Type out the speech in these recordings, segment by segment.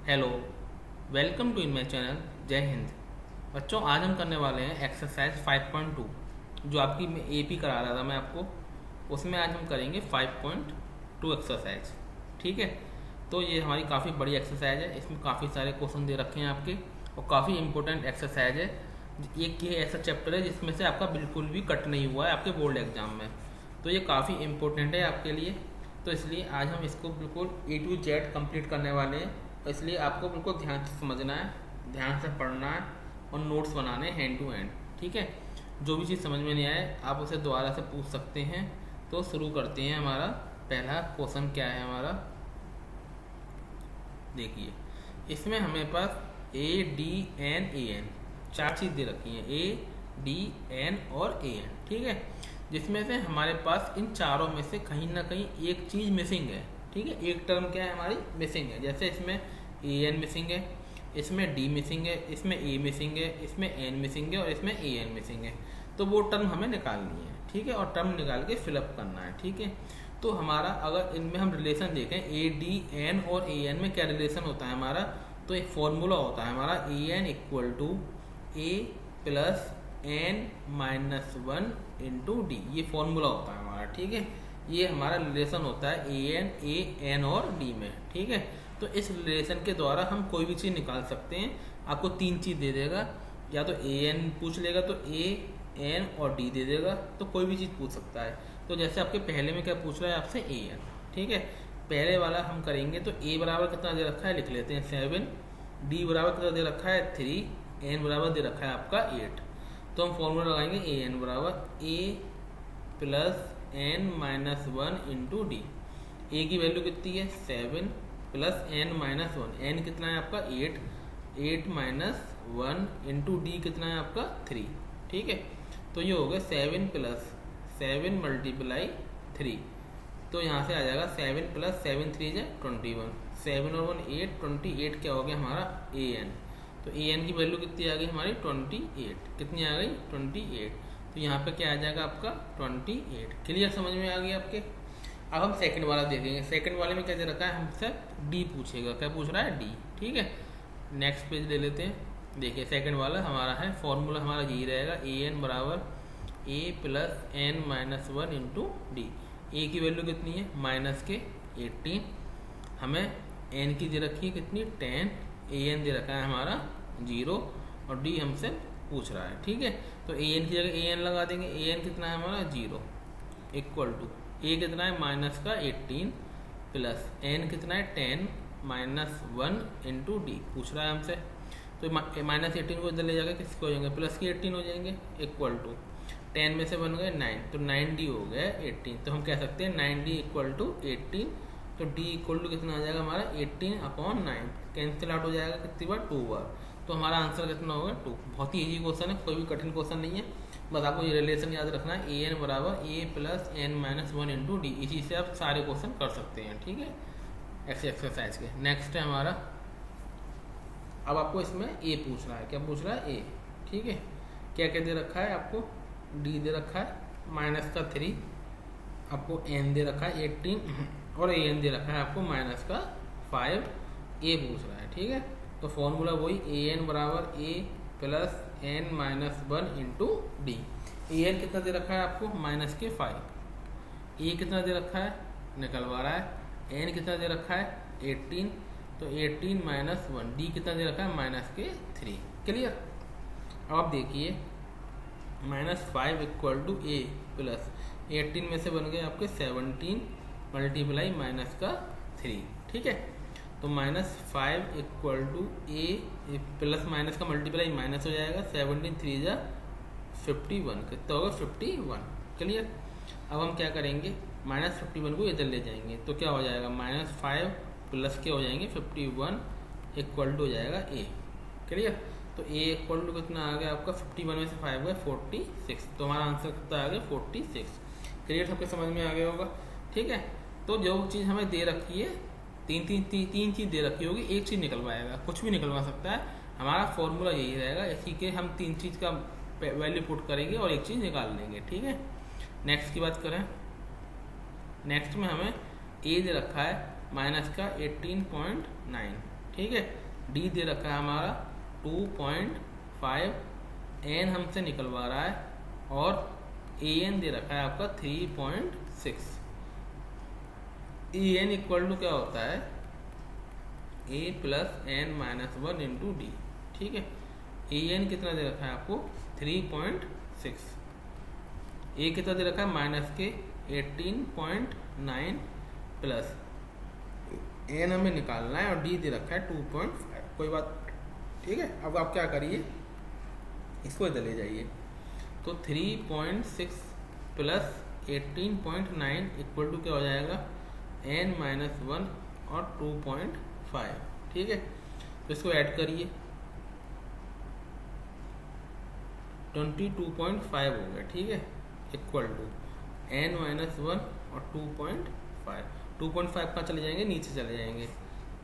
Hello, welcome to in my channel. जय हिंद। बच्चों, आज हम करने वाले हैं एक्सरसाइज 5.2 जो आपकी मैं एपी करा रहा था मैं आपको। उसमें आज हम करेंगे 5.2 एक्सरसाइज। ठीक है, तो ये हमारी काफ़ी बड़ी एक्सरसाइज है। इसमें काफ़ी सारे क्वेश्चन दे रखे हैं आपके और काफ़ी इंपॉर्टेंट एक्सरसाइज है। एक ये ऐसा चैप्टर है जिसमें से आपका बिल्कुल भी कट नहीं हुआ है आपके बोर्ड एग्जाम में, तो ये काफ़ी इंपॉर्टेंट है आपके लिए। तो इसलिए आज हम इसको बिल्कुल A to Z कंप्लीट करने वाले हैं। इसलिए आपको बिल्कुल ध्यान से समझना है, ध्यान से पढ़ना है और नोट्स बनाने हैं हैंड टू हैंड। ठीक है, जो भी चीज़ समझ में नहीं आए आप उसे दोबारा से पूछ सकते हैं। तो शुरू करते हैं। हमारा पहला क्वेश्चन क्या है हमारा, देखिए इसमें हमें पास ADN चार चीज़ दे रखी हैं, ADN और AN। ठीक है, जिसमें से हमारे पास इन चारों में से कहीं ना कहीं एक चीज़ मिसिंग है। ठीक है, एक टर्म क्या है हमारी मिसिंग है। जैसे इसमें AN मिसिंग है, इसमें D मिसिंग है, इसमें A मिसिंग है, इसमें N मिसिंग है और इसमें AN मिसिंग है। तो वो टर्म हमें निकालनी है। ठीक है, और टर्म निकाल के फिलअप करना है। ठीक है, तो हमारा अगर इनमें हम रिलेशन देखें ADN और AN में क्या रिलेशन होता है हमारा, तो एक फॉर्मूला होता है हमारा AN equal to A plus N-1 into D। ये फॉर्मूला होता है हमारा। ठीक है, ये हमारा रिलेशन होता है AN और D में। ठीक है, तो इस रिलेशन के द्वारा हम कोई भी चीज़ निकाल सकते हैं। आपको तीन चीज़ दे देगा, या तो AN पूछ लेगा तो A, N और D दे देगा, तो कोई भी चीज़ पूछ सकता है। तो जैसे आपके पहले में क्या पूछ रहा है आपसे AN। ठीक है, पहले वाला हम करेंगे तो A बराबर कितना दे रखा है लिख लेते हैं 7, D बराबर कितना दे रखा है 3, N बराबर दे रखा है आपका 8। तो हम फॉर्मूला लगाएंगे AN बराबर A plus N-1 into D। A की वैल्यू कितनी है 7 प्लस N-1, N कितना है आपका 8, 8 माइनस 1 इंटू D कितना है आपका 3। ठीक है, तो ये हो गया 7 प्लस 7 मल्टीप्लाई 3। तो यहाँ से आ जाएगा 7 प्लस 7 3 है 21, 7 और 1 8, 28 क्या हो गया हमारा AN। तो AN की वैल्यू कितनी आ गई हमारी 28। कितनी आ गई 28। तो यहाँ पे क्या आ जाएगा आपका 28। क्लियर, समझ में आ गया आपके। अब हम सेकंड वाला देखेंगे। सेकंड वाले में क्या दे रखा है हमसे D पूछेगा। क्या पूछ रहा है D। ठीक है, नेक्स्ट पेज ले लेते हैं। देखिए सेकंड वाला हमारा है, फॉर्मूला हमारा यही रहेगा AN बराबर A plus N-1 into D। A की वैल्यू कितनी है माइनस के 18, हमें N की दे रखी है कितनी 10, AN दे रखा है हमारा 0 और D हमसे पूछ रहा है। ठीक है, तो AN की जगह AN लगा देंगे। AN कितना है हमारा 0 इक्वल टू A कितना है माइनस का 18 प्लस N कितना है 10 माइनस 1 इंटू D पूछ रहा है हमसे। तो माइनस 18 को इधर ले जाकर किसको हो जाएंगे प्लस की 18 हो जाएंगे इक्वल टू 10 में से बन गए 9, तो 9D हो गया 18। तो हम कह सकते हैं 9D इक्वल टू 18। तो D इक्वल टू कितना आ जाएगा हमारा 18/9, कैंसिल आउट हो जाएगा कितनी बार 2 बार। तो हमारा आंसर कितना होगा 2। बहुत ही इजी क्वेश्चन है, कोई भी कठिन क्वेश्चन नहीं है। बस आपको ये रिलेशन याद रखना है AN बराबर A plus N-1 into D। इसी से आप सारे क्वेश्चन कर सकते हैं। ठीक है, ऐसे एक्सरसाइज के। नेक्स्ट है हमारा, अब आपको इसमें A पूछ रहा है। क्या पूछ रहा है A। ठीक है, क्या क्या दे रखा है आपको D दे रखा है माइनस का 3, आपको N दे रखा है 18 और AN दे रखा है आपको माइनस का 5। A पूछ रहा है। ठीक है, तो फॉर्मूला वही AN बराबर A plus N-1 into D। AN कितना दे रखा है आपको माइनस के 5, A कितना दे रखा है निकलवा रहा है, N कितना दे रखा है 18, तो 18 माइनस 1, D कितना दे रखा है माइनस के 3। क्लियर, अब आप देखिए -5 इक्वल टू A प्लस 18 में से बन गए आपके 17 मल्टीप्लाई माइनस का 3। ठीक है, तो -5 equal to A plus minus का मल्टीप्लाई माइनस हो जाएगा, 17 3 जा 51, कितना होगा 51। क्लियर, अब हम क्या करेंगे -51 को इधर ले जाएंगे तो क्या हो जाएगा -5 प्लस के हो जाएंगे 51 इक्वल टू हो जाएगा A। क्लियर, तो A इक्वल टू कितना आ गया आपका 51 में से 5 गया 46। तो हमारा आंसर कितना आ गया 46। क्लियर, सबके समझ में आ गया होगा। ठीक है, तो जो चीज़ हमें दे रखी है तीन चीज़ दे रखी होगी, एक चीज़ निकलवाएगा, कुछ भी निकलवा सकता है। हमारा फॉर्मूला यही रहेगा, इसी के हम तीन चीज़ का वैल्यू पुट करेंगे और एक चीज़ निकाल लेंगे। ठीक है, नेक्स्ट की बात करें। नेक्स्ट में हमें A दे रखा है माइनस का 18.9। ठीक है। डी दे रखा है हमारा 2.5, एन हमसे निकलवा रहा है, और ए एन दे रखा है आपका 3.6। ए एन इक्वल टू क्या होता है, a plus n minus 1 into d. ठीक है, ए एन कितना दे रखा है आपको 3.6, ए कितना दे रखा है माइनस के 18.9 प्लस एन हमें निकालना है, और डी दे रखा है 2.5। कोई बात, ठीक है। अब आप क्या करिए, इसको इधर ले जाइए, तो 3.6 प्लस 18.9 इक्वल टू क्या हो जाएगा, n माइनस 1 और 2.5। ठीक है, तो इसको ऐड करिए, 22.5 हो गया। ठीक है, इक्वल टू n माइनस 1 और 2.5। 2.5 कहाँ चले जाएंगे, नीचे चले जाएंगे,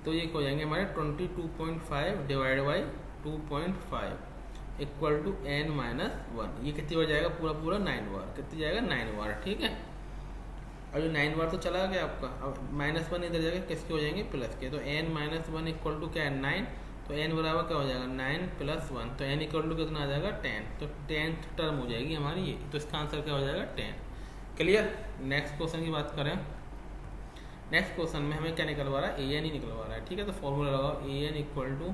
तो ये हो जाएंगे हमारे 22.5 divide by 2.5 equal to n minus 1। ये कितनी बार जाएगा, पूरा पूरा 9 बार। कितनी जाएगा, 9 बार। ठीक है, अब ये 9 बार तो चला गया आपका, अब माइनस 1 इधर जाएगा, किसके हो जाएंगे, प्लस के। तो n माइनस 1 इक्वल टू क्या है, 9। तो n बराबर क्या हो जाएगा, 9 प्लस 1, तो n इक्वल टू कितना आ जाएगा, 10। तो 10th टर्म हो जाएगी हमारी ये, तो इसका आंसर क्या हो जाएगा, 10। क्लियर। नेक्स्ट क्वेश्चन की बात करें, नेक्स्ट क्वेश्चन में हमें क्या निकलवा रहा है, ए एन ही निकलवा रहा है। ठीक है, तो फॉर्मूला लगाओ, a n equal to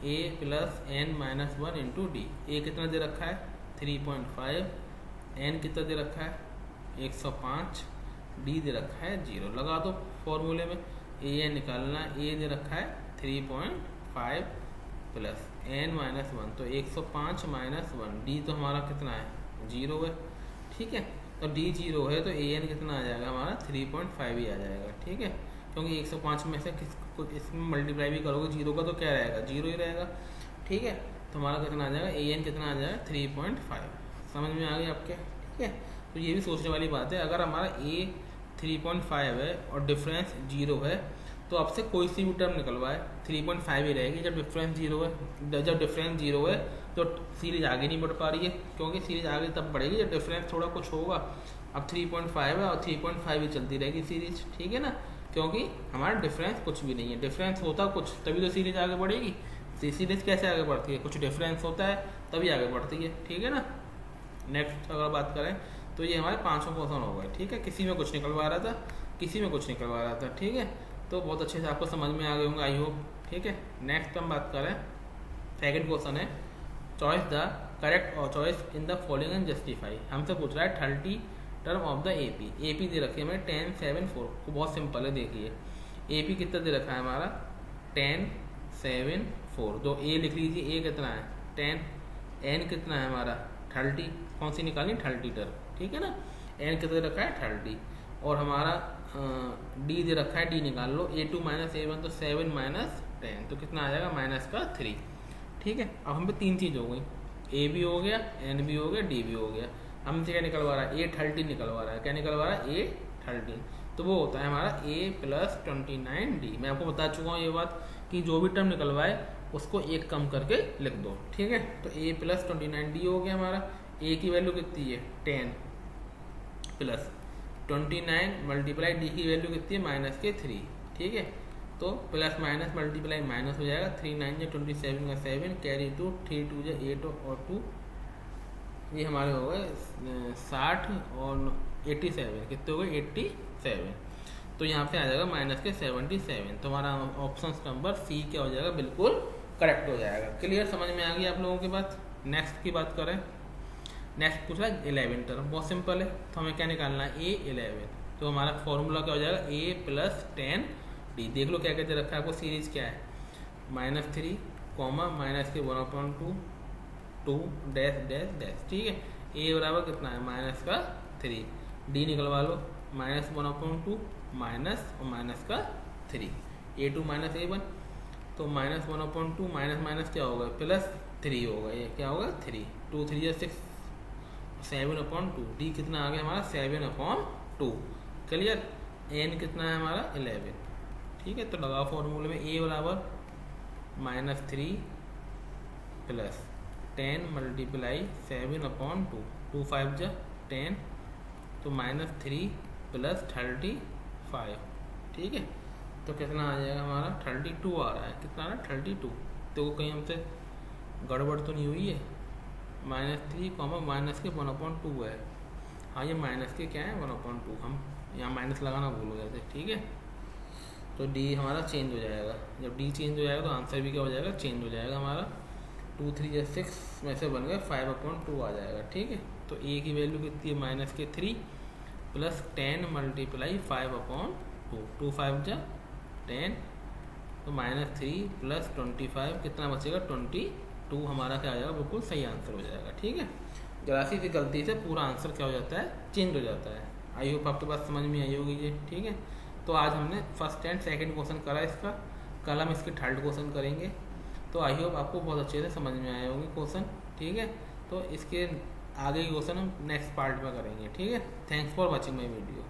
a plus n minus 1 into d. A कितना दे रखा है 3.5, एन कितना दे रखा है 105, डी दे रखा है 0। लगा दो फॉर्मूले में, ए एन निकालना, ए दे रखा है 3.5 प्लस एन माइनस 1, तो 105 माइनस 1, डी तो हमारा कितना है 0 है। ठीक है, तो डी 0 है, तो ए एन कितना आ जाएगा हमारा 3.5 ही आ जाएगा। ठीक है, क्योंकि 105 में से इसमें मल्टीप्लाई भी करोगे 0 का, तो क्या रहेगा, 0 ही रहेगा। ठीक है, तो हमारा कितना आ जाएगा, ए एन कितना आ जाएगा 3.5। समझ में आ गया आपके। ठीक है, तो ये भी सोचने वाली बात है, अगर हमारा ए 3.5 है और डिफरेंस 0 है, तो आपसे कोई सी भी टर्म निकलवाए 3.5 ही रहेगी। जब डिफरेंस 0 है, जब डिफरेंस 0 है तो सीरीज आगे नहीं बढ़ पा रही है, क्योंकि सीरीज आगे तब बढ़ेगी जब डिफरेंस थोड़ा कुछ होगा। अब 3.5 है और 3.5 ही चलती रहेगी सीरीज। ठीक है ना, क्योंकि हमारा डिफरेंस कुछ भी नहीं है, डिफरेंस होता कुछ तभी तो सीरीज आगे बढ़ेगी। सीरीज कैसे आगे बढ़ती है, कुछ डिफरेंस होता है तभी आगे बढ़ती है। ठीक है ना। नेक्स्ट अगर बात करें तो ये हमारे 500 क्वेश्चन हो गए। ठीक है, किसी में कुछ निकलवा रहा था, किसी में कुछ निकलवा रहा था। ठीक है, तो बहुत अच्छे से आपको समझ में आ गए होंगे, आई होप। ठीक है, नेक्स्ट हम बात करें, सेकंड क्वेश्चन है, चॉइस द करेक्ट और choice in the following and justify. हमसे पूछ रहा है 30 term of the AP. AP दे रखी है हमें 10, 7, 4 को, बहुत सिंपल है। देखिए एपी कितना दे रखा है हमारा 10, 7, 4। तो ए लिख लीजिए, ए कितना है 10, एन कितना है हमारा 30, कौन सी निकालनी 30 टर्म। ठीक है ना, एन कितना दे रखा है 30, और हमारा डी दे रखा है, डी निकाल लो, A2 माइनस A1, तो 7 माइनस 10, तो कितना आ जाएगा माइनस का 3। ठीक है, अब हम पे 3 चीज़ हो गई, ए भी हो गया, एन भी हो गया, डी भी हो गया। हमसे क्या निकलवा रहा है, A30 निकलवा रहा है। क्या निकलवा रहा है, A30, तो वो होता है हमारा A प्लस 29D। मैं आपको बता चुका हूँ ये बात कि जो भी टर्म निकलवाए उसको एक कम करके लिख दो। ठीक है, तो A प्लस 29D हो गया हमारा। A की वैल्यू कितनी है 10 प्लस 29 मल्टीप्लाई डी की वैल्यू कितनी है माइनस के 3। ठीक है, तो प्लस माइनस मल्टीप्लाई माइनस हो जाएगा, 3 9 या 27 का 7, कैरी 2, 3 2 या 8 और 2, ये हमारे हो गए 60 और 87, कितने हो गए 87। तो यहाँ पे आ जाएगा माइनस के 77। तो हमारा ऑप्शन नंबर सी क्या हो जाएगा, बिल्कुल करेक्ट हो जाएगा। क्लियर, समझ में आ गई आप लोगों की बात। नेक्स्ट की बात करें, नेक्स्ट पूछ रहा है 11 टर्म, बहुत सिंपल है। तो हमें क्या निकालना है, A11। तो हमारा फॉर्मूला क्या हो जाएगा, A प्लस 10D। देख लो क्या कहते रखा है आपको, सीरीज क्या है -3 कॉमा माइनस के 1/2 2 डैश डैश डैश। ठीक है, A बराबर कितना है माइनस का 3, D निकलवा लो -1/2 माइनस और माइनस का 3, A2 माइनस A1, तो -1/2 माइनस माइनस क्या होगा प्लस 3 होगा, ये क्या होगा 3, 2 3 या 6, 7/2। डी कितना आ गया हमारा 7/2। क्लियर, एन कितना है हमारा 11। ठीक है, तो लगाओ फॉर्मूले में, ए बराबर -3 प्लस 10 मल्टीप्लाई 7/2, 2 5 जा 10, तो -3 प्लस 35। ठीक है, तो कितना आ जाएगा हमारा 32 आ रहा है। कितना आ रहा है 32। तो कहीं हमसे गड़बड़ तो नहीं हुई है। -3 कॉमा माइनस के 1/2 है। हाँ ये माइनस के क्या है 1/2, हम यहाँ माइनस लगाना भूल गए थे। ठीक है, तो डी हमारा चेंज हो जाएगा। जब डी चेंज हो जाएगा तो आंसर भी क्या हो जाएगा, चेंज हो जाएगा हमारा। 2 3 या 6 में से बन गए 5/2 आ जाएगा। ठीक है, तो ए की वैल्यू कितनी है -3 प्लस 10 मल्टीप्लाई 5/2। 2 5 जा 10, तो -3 प्लस 25 कितना बचेगा 22 हमारा क्या आ जाएगा, बिल्कुल सही आंसर हो जाएगा। ठीक है, जरा सी गलती से पूरा आंसर क्या हो जाता है, चेंज हो जाता है। आई होप आपके पास समझ में आई होगी ये। ठीक है, तो आज हमने फर्स्ट एंड सेकंड क्वेश्चन करा इसका, कल हम इसके थर्ड क्वेश्चन करेंगे। तो आई होप आपको बहुत अच्छे से समझ में आए होंगे क्वेश्चन। ठीक है, तो इसके आगे क्वेश्चन हम नेक्स्ट पार्ट में करेंगे। ठीक है, thanks for watching my video.